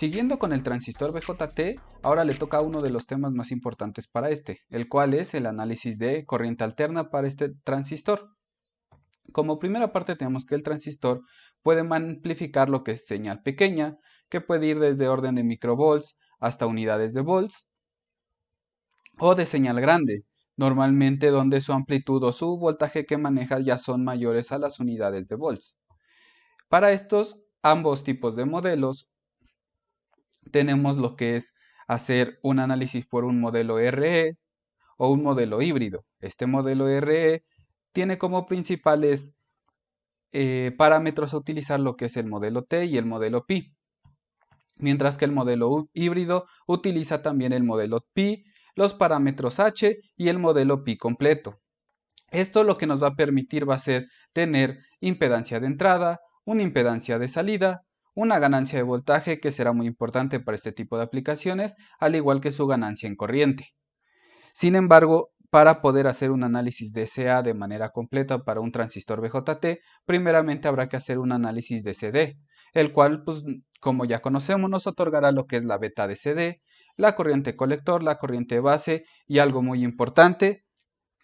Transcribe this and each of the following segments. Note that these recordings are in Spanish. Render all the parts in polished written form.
Siguiendo con el transistor BJT, ahora le toca uno de los temas más importantes para el cual es el análisis de corriente alterna para este transistor. Como primera parte tenemos que el transistor puede amplificar lo que es señal pequeña, que puede ir desde orden de microvolts hasta unidades de volts, o de señal grande, normalmente donde su amplitud o su voltaje que maneja ya son mayores a las unidades de volts. Para estos ambos tipos de modelos tenemos lo que es hacer un análisis por un modelo RE o un modelo híbrido. Este modelo RE tiene como principales parámetros a utilizar lo que es el modelo T y el modelo Pi, mientras que el modelo híbrido utiliza también el modelo Pi, los parámetros H y el modelo Pi completo. Esto lo que nos va a permitir va a ser tener impedancia de entrada, una impedancia de salida, una ganancia de voltaje que será muy importante para este tipo de aplicaciones, al igual que su ganancia en corriente. Sin embargo, para poder hacer un análisis de CA de manera completa para un transistor BJT, primeramente habrá que hacer un análisis de CD, el cual, pues, como ya conocemos, nos otorgará lo que es la beta de CD, la corriente colector, la corriente base y algo muy importante,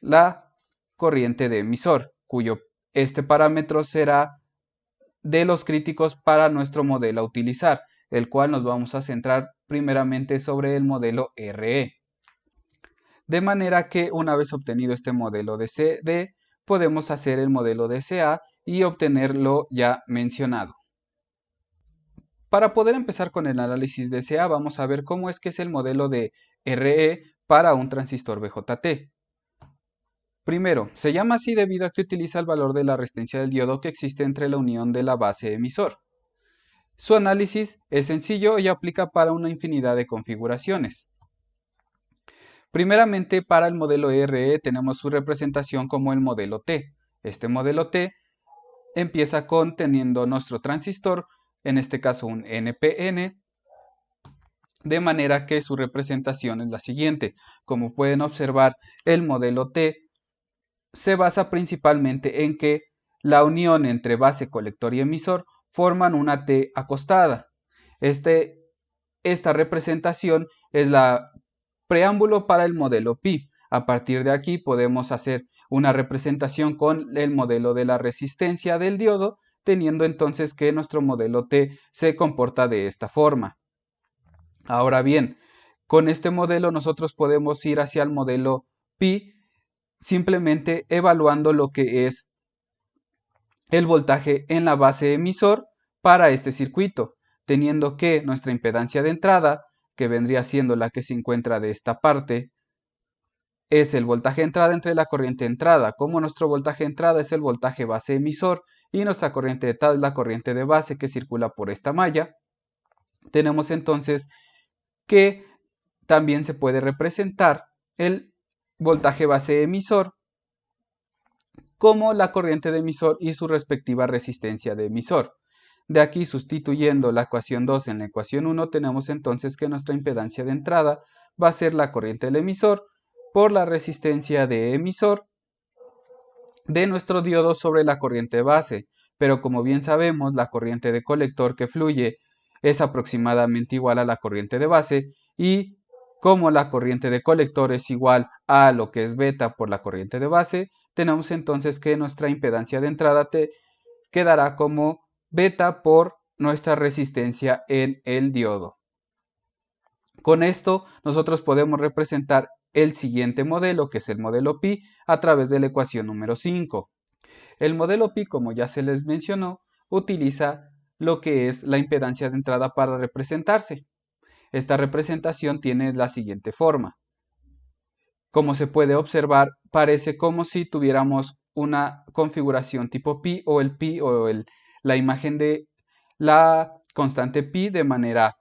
la corriente de emisor, cuyo este parámetro será de los críticos para nuestro modelo a utilizar, el cual nos vamos a centrar primeramente sobre el modelo RE. De manera que una vez obtenido este modelo de CD, podemos hacer el modelo de CA y obtener lo ya mencionado. Para poder empezar con el análisis de CA, vamos a ver cómo es que es el modelo de RE para un transistor BJT. Primero, se llama así debido a que utiliza el valor de la resistencia del diodo que existe entre la unión de la base emisor. Su análisis es sencillo y aplica para una infinidad de configuraciones. Primeramente, para el modelo RE tenemos su representación como el modelo T. Este modelo T empieza con teniendo nuestro transistor, en este caso un NPN, de manera que su representación es la siguiente. Como pueden observar, el modelo T se basa principalmente en que la unión entre base, colector y emisor forman una T acostada. Esta representación es la preámbulo para el modelo Pi. A partir de aquí podemos hacer una representación con el modelo de la resistencia del diodo, teniendo entonces que nuestro modelo T se comporta de esta forma. Ahora bien, con este modelo nosotros podemos ir hacia el modelo Pi, simplemente evaluando lo que es el voltaje en la base emisor para este circuito, teniendo que nuestra impedancia de entrada, que vendría siendo la que se encuentra de esta parte, es el voltaje de entrada entre la corriente de entrada. Como nuestro voltaje de entrada es el voltaje base emisor y nuestra corriente de entrada es la corriente de base que circula por esta malla, tenemos entonces que también se puede representar el voltaje base emisor como la corriente de emisor y su respectiva resistencia de emisor. De aquí, sustituyendo la ecuación 2 en la ecuación 1, tenemos entonces que nuestra impedancia de entrada va a ser la corriente del emisor por la resistencia de emisor de nuestro diodo sobre la corriente base. Pero como bien sabemos, la corriente de colector que fluye es aproximadamente igual a la corriente de base, y como la corriente de colector es igual a lo que es beta por la corriente de base, tenemos entonces que nuestra impedancia de entrada quedará como beta por nuestra resistencia en el diodo. Con esto nosotros podemos representar el siguiente modelo, que es el modelo Pi, a través de la ecuación número 5. El modelo Pi, como ya se les mencionó, utiliza lo que es la impedancia de entrada para representarse. Esta representación tiene la siguiente forma. Como se puede observar, parece como si tuviéramos una configuración tipo pi o el pi o la imagen de la constante pi de manera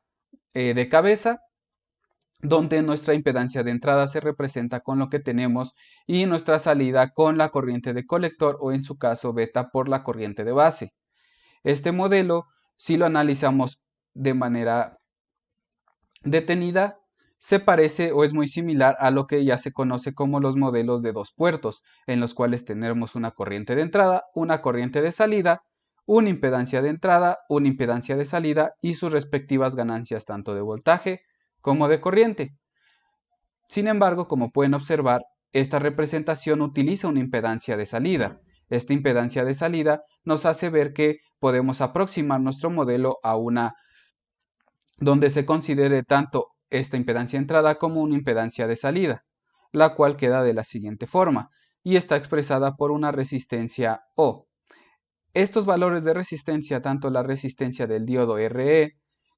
de cabeza, donde nuestra impedancia de entrada se representa con lo que tenemos y nuestra salida con la corriente de colector o en su caso beta por la corriente de base. Este modelo, si lo analizamos de manera detenida, se parece o es muy similar a lo que ya se conoce como los modelos de dos puertos, en los cuales tenemos una corriente de entrada, una corriente de salida, una impedancia de entrada, una impedancia de salida y sus respectivas ganancias tanto de voltaje como de corriente. Sin embargo, como pueden observar, esta representación utiliza una impedancia de salida. Esta impedancia de salida nos hace ver que podemos aproximar nuestro modelo a una donde se considere tanto esta impedancia de entrada como una impedancia de salida, la cual queda de la siguiente forma y está expresada por una resistencia O. Estos valores de resistencia, tanto la resistencia del diodo RE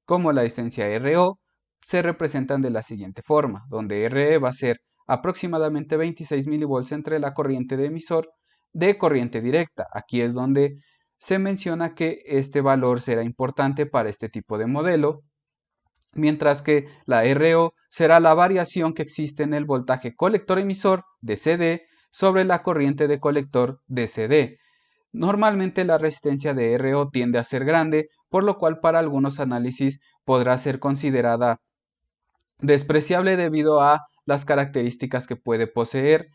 como la resistencia RO, se representan de la siguiente forma, donde RE va a ser aproximadamente 26 mV entre la corriente de emisor de corriente directa. Aquí es donde se menciona que este valor será importante para este tipo de modelo, mientras que la RO será la variación que existe en el voltaje colector-emisor DC sobre la corriente de colector DC. Normalmente la resistencia de RO tiende a ser grande, por lo cual para algunos análisis podrá ser considerada despreciable debido a las características que puede poseer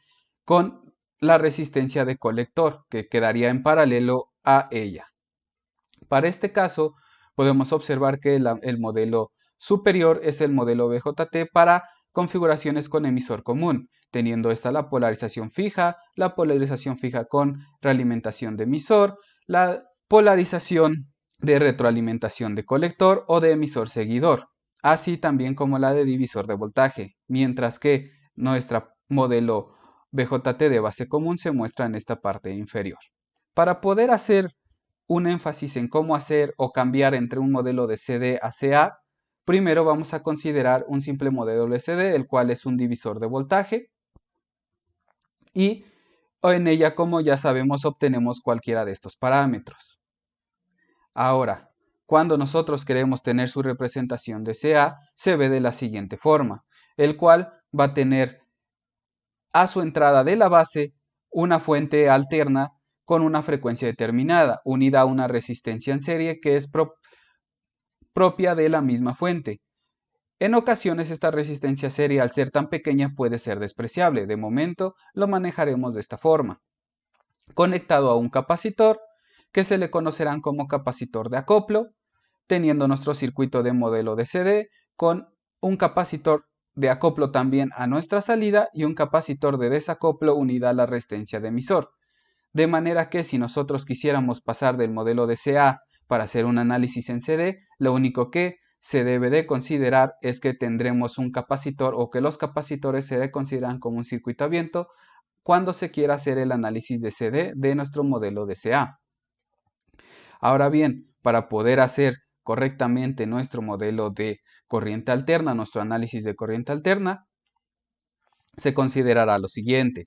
con la resistencia de colector, que quedaría en paralelo a ella. Para este caso, podemos observar que el modelo superior es el modelo BJT para configuraciones con emisor común, teniendo esta la polarización fija con realimentación de emisor, la polarización de retroalimentación de colector o de emisor seguidor, así también como la de divisor de voltaje, mientras que nuestro modelo BJT de base común se muestra en esta parte inferior. Para poder hacer un énfasis en cómo hacer o cambiar entre un modelo de CD a CA, primero vamos a considerar un simple modelo de CD, el cual es un divisor de voltaje, y en ella, como ya sabemos, obtenemos cualquiera de estos parámetros. Ahora, cuando nosotros queremos tener su representación de CA, se ve de la siguiente forma, el cual va a tener a su entrada de la base una fuente alterna con una frecuencia determinada, unida a una resistencia en serie que es propia de la misma fuente. En ocasiones esta resistencia serie, al ser tan pequeña, puede ser despreciable. De momento lo manejaremos de esta forma. Conectado a un capacitor, que se le conocerán como capacitor de acoplo, teniendo nuestro circuito de modelo de CD con un capacitor de acoplo también a nuestra salida y un capacitor de desacoplo unida a la resistencia de emisor. De manera que si nosotros quisiéramos pasar del modelo de CA para hacer un análisis en CD, lo único que se debe de considerar es que tendremos un capacitor o que los capacitores se consideran como un circuito abierto cuando se quiera hacer el análisis de CD de nuestro modelo de CA. Ahora bien, para poder hacer correctamente nuestro modelo de corriente alterna, nuestro análisis de corriente alterna, se considerará lo siguiente.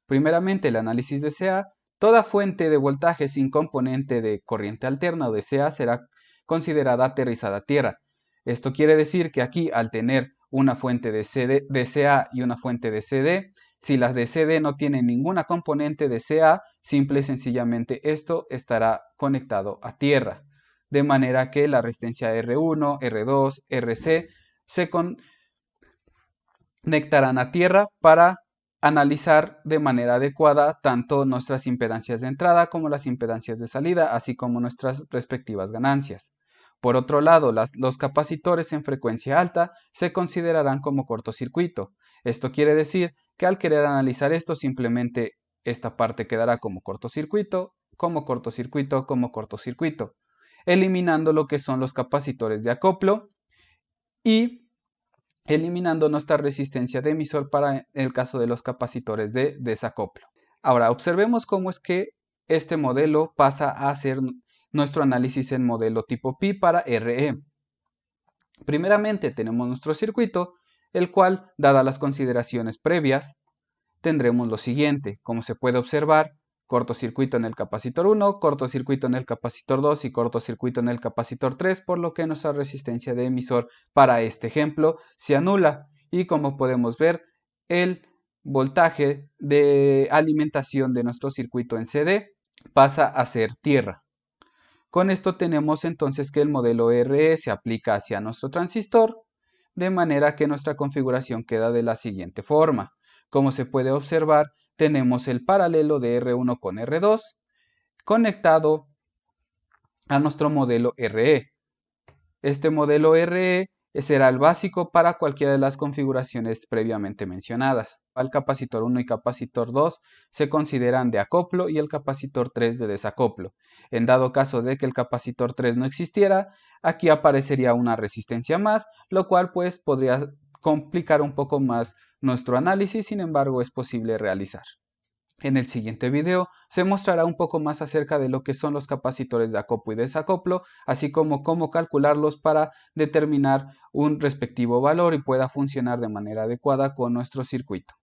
Primeramente, el análisis de CA. Toda fuente de voltaje sin componente de corriente alterna o de CA será considerada aterrizada a tierra. Esto quiere decir que aquí, al tener una fuente de CA y una fuente de CD, si las de CD no tienen ninguna componente de CA, simple y sencillamente esto estará conectado a tierra. De manera que la resistencia R1, R2, RC se conectarán a tierra para analizar de manera adecuada tanto nuestras impedancias de entrada como las impedancias de salida, así como nuestras respectivas ganancias. Por otro lado, los capacitores en frecuencia alta se considerarán como cortocircuito. Esto quiere decir que al querer analizar esto, simplemente esta parte quedará como cortocircuito, como cortocircuito, como cortocircuito, eliminando lo que son los capacitores de acoplo y eliminando nuestra resistencia de emisor para el caso de los capacitores de desacoplo. Ahora, observemos cómo es que este modelo pasa a ser nuestro análisis en modelo tipo pi para RE. Primeramente tenemos nuestro circuito, el cual, dadas las consideraciones previas, tendremos lo siguiente. Como se puede observar, cortocircuito en el capacitor 1, cortocircuito en el capacitor 2 y cortocircuito en el capacitor 3, por lo que nuestra resistencia de emisor para este ejemplo se anula. Y como podemos ver, el voltaje de alimentación de nuestro circuito en CD pasa a ser tierra. Con esto tenemos entonces que el modelo RE se aplica hacia nuestro transistor, de manera que nuestra configuración queda de la siguiente forma. Como se puede observar, tenemos el paralelo de R1 con R2 conectado a nuestro modelo RE. Este modelo RE será el básico para cualquiera de las configuraciones previamente mencionadas. El capacitor 1 y capacitor 2 se consideran de acoplo y el capacitor 3 de desacoplo. En dado caso de que el capacitor 3 no existiera, aquí aparecería una resistencia más, lo cual pues podría complicar un poco más nuestro análisis, sin embargo es posible realizar. En el siguiente video se mostrará un poco más acerca de lo que son los capacitores de acoplo y desacoplo, así como cómo calcularlos para determinar un respectivo valor y pueda funcionar de manera adecuada con nuestro circuito.